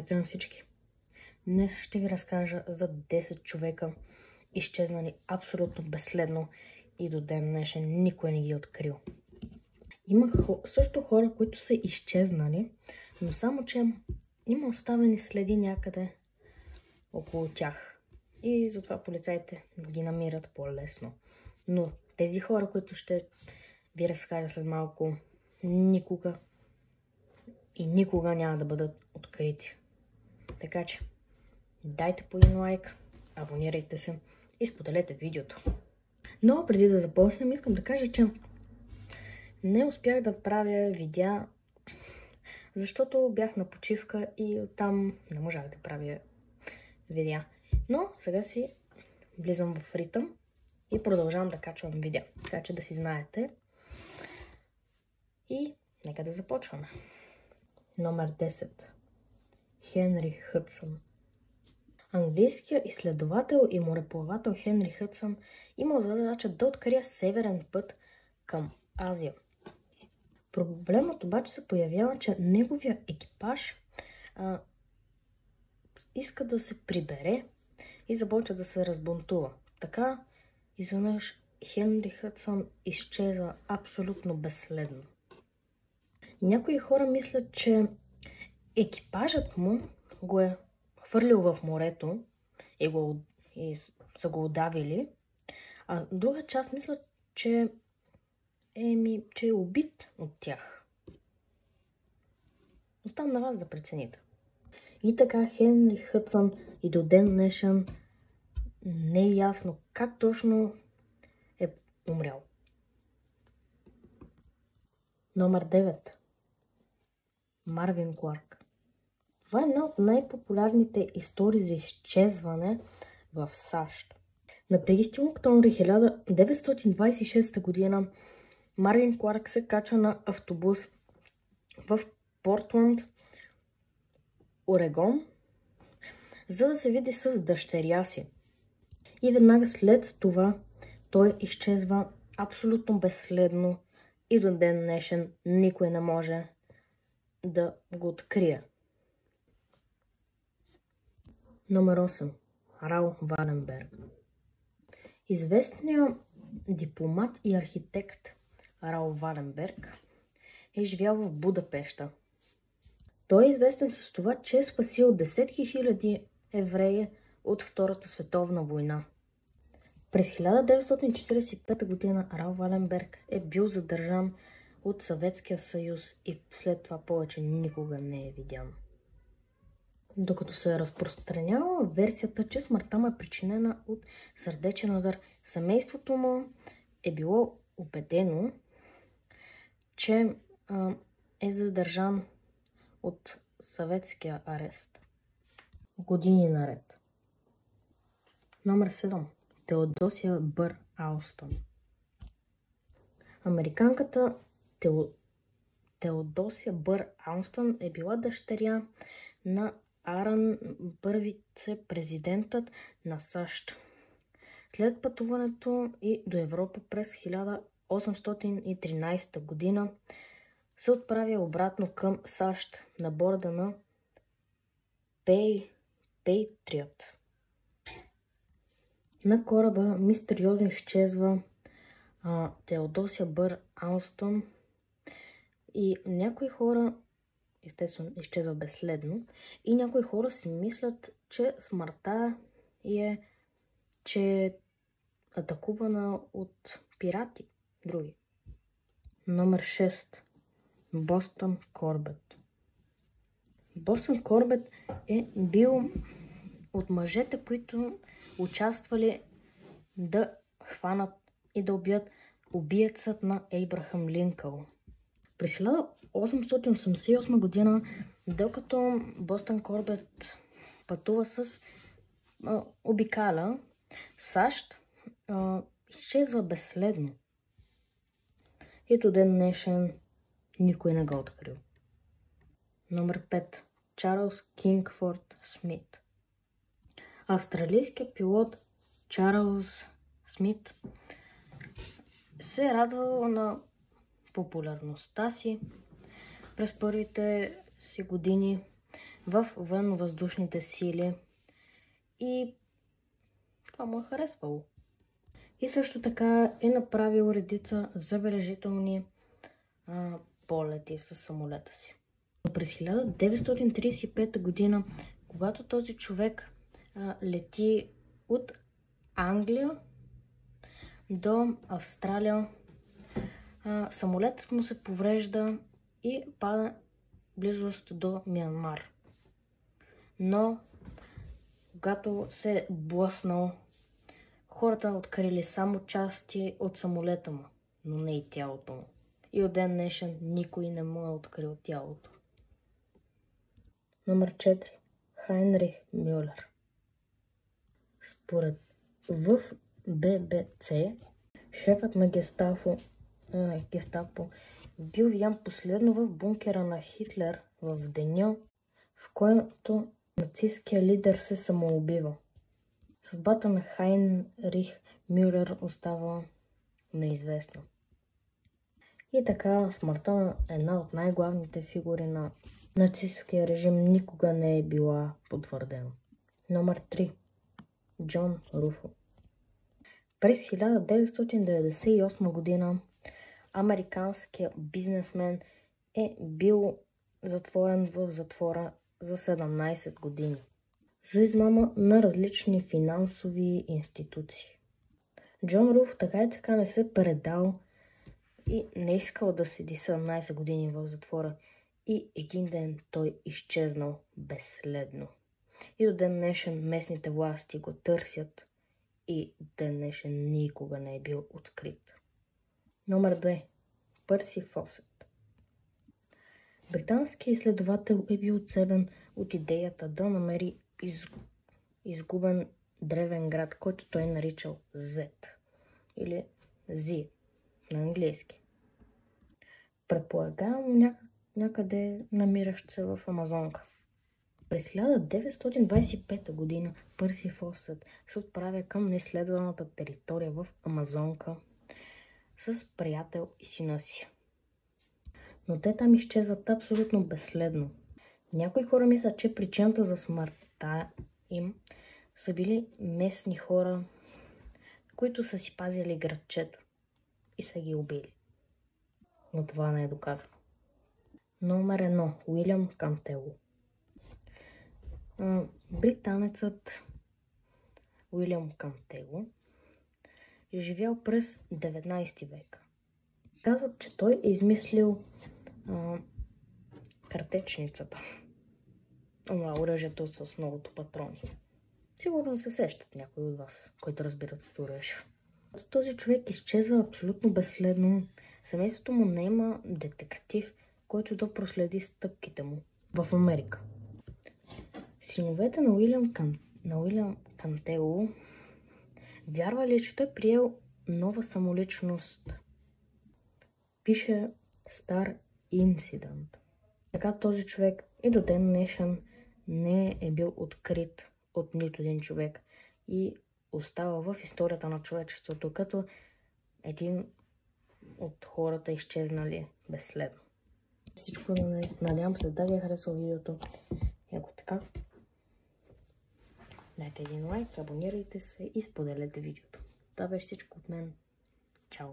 Здравейте на всички! Днес ще ви разкажа за 10 човека, изчезнали абсолютно безследно и до ден днешен никой не ги е открил. Има също хора, които са изчезнали, но само че има оставени следи някъде около тях. И затова полицайите ги намират по-лесно. Но тези хора, които ще ви разкажа след малко, никога няма да бъдат открити. Така че, дайте по един лайк, абонирайте се и споделете видеото. Но преди да започнем, искам да кажа, че не успях да правя видеа, защото бях на почивка и оттам не можах да правя видеа. Но сега си влизам в ритъм и продължавам да качвам видеа. Така че да си знаете. И нека да започваме. Номер 10. Хенри Хъдсън. Английският изследовател и мореплавател Хенри Хъдсън имал задача да открие северен път към Азия. Проблемът обаче се появява, че неговия екипаж иска да се прибере и започва да се разбунтува. Така изведнъж Хенри Хъдсън изчезва абсолютно безследно. Някои хора мислят, че екипажът му го е хвърлил в морето и са го удавили, а друга част мислят, че е убит от тях. Оставам на вас да прецените. И така Хенри Хъдсън и до ден днешен не е ясно как точно е умрял. Номер 9. Марвин Кларк. Това е една от най-популярните истории за изчезване в САЩ. На 30 октомври 1926 година Марвин Кларк се кача на автобус в Портланд, Орегон, за да се види с дъщеря си. И веднага след това той изчезва абсолютно безследно и до ден днешен никой не може да го открие. Номер 8. Рал Валенберг. Известният дипломат и архитект Рал Валенберг е живял в Будапеща. Той е известен с това, че е спасил десетки хиляди евреи от Втората световна война. През 1945 година Рал Валенберг е бил задържан от Съветския съюз и след това повече никога не е видян. Докато се е разпространяла версията, че смъртта му е причинена от сърдечен удар, семейството му е било убедено, че е задържан от съветския арест години наред. Номер 7. Теодосия Бър Алстън. Американката Теодосия Бър Алстън е била дъщеря на Арън Бър, вице-президентът на САЩ. След пътуването и до Европа през 1813 година се отправя обратно към САЩ на борда на Пейтриот. На кораба мистериозно изчезва Теодосия Бър Алстън и някои хора, естествено, изчезва безследно, и някои хора си мислят, че смъртта че е атакувана от пирати, други. Номер 6. Бостън Корбет. Бостън Корбет е бил от мъжете, които участвали да хванат и да убият убиецът на Ейбрахам Линкълн. През 1888 година, докато Бостън Корбет пътува обикаля САЩ, изчезва безследно. И до ден днешен никой не го открил. Номер 5. Чарлз Кингфорд Смит. Австралийският пилот Чарлз Смит се е радвал на популярността си през първите си години, в военно-въздушните сили и това му е харесвало. И също така е направил редица забележителни полети с самолета си. Но през 1935 година, когато този човек лети от Англия до Австралия, самолетът му се поврежда и пада близост до Мианмар. Но когато се е блъснал, хората открили само части от самолета му, но не и тялото му. И от ден днешен никой не му е открил тялото. Номер 4. Хайнрих Мюлер. Според в ББЦ, шефът на гестапо бил видян последно в бункера на Хитлер в деня, в който нацистския лидер се самоубива. Съдбата на Хайнрих Мюлер остава неизвестна. И така, смъртта на една от най-главните фигури на нацистския режим никога не е била потвърдена. Номер 3. Джон Руфо. През 1998 година американският бизнесмен е бил затворен в затвора за 17 години за измама на различни финансови институции. Джон Руф така и така не се предал и не искал да седи 17 години в затвора и един ден той изчезнал безследно. И до ден днешен местните власти го търсят и ден днешен никога не е бил открит. Номер 2. Пърси Фосет. Британският изследовател е бил отсебен от идеята да намери изгубен древен град, който той наричал Z или Z на английски. Предполагам някъде намиращ се в Амазонка. През 1925 година Пърси Фосет се отправя към неследваната територия в Амазонка с приятел и сина си. Но те там изчезват абсолютно безследно. Някои хора мислят, че причината за смъртта им са били местни хора, които са си пазили градчета и са ги убили. Но това не е доказано. Номер 1. Уилям Кантело. Британецът Уилям Кантело е живял през 19 век. Казват, че той е измислил картечницата. Оръжието с многото патрони. Сигурно се сещат някои от вас, които разбират от оръжие. Този човек изчезва абсолютно безследно. Семейството му не има детектив, който да проследи стъпките му в Америка. Синовете на Уилям Кантело вярвали, че той приел нова самоличност. Пише Стар Инцидент. Така този човек и до ден днешен не е бил открит от нито един човек и остава в историята на човечеството като един от хората изчезнали безследно. Всичко, надявам се да ви е харесало видеото. И ако така, дайте един лайк, абонирайте се и споделете видеото. Това беше всичко от мен. Чао!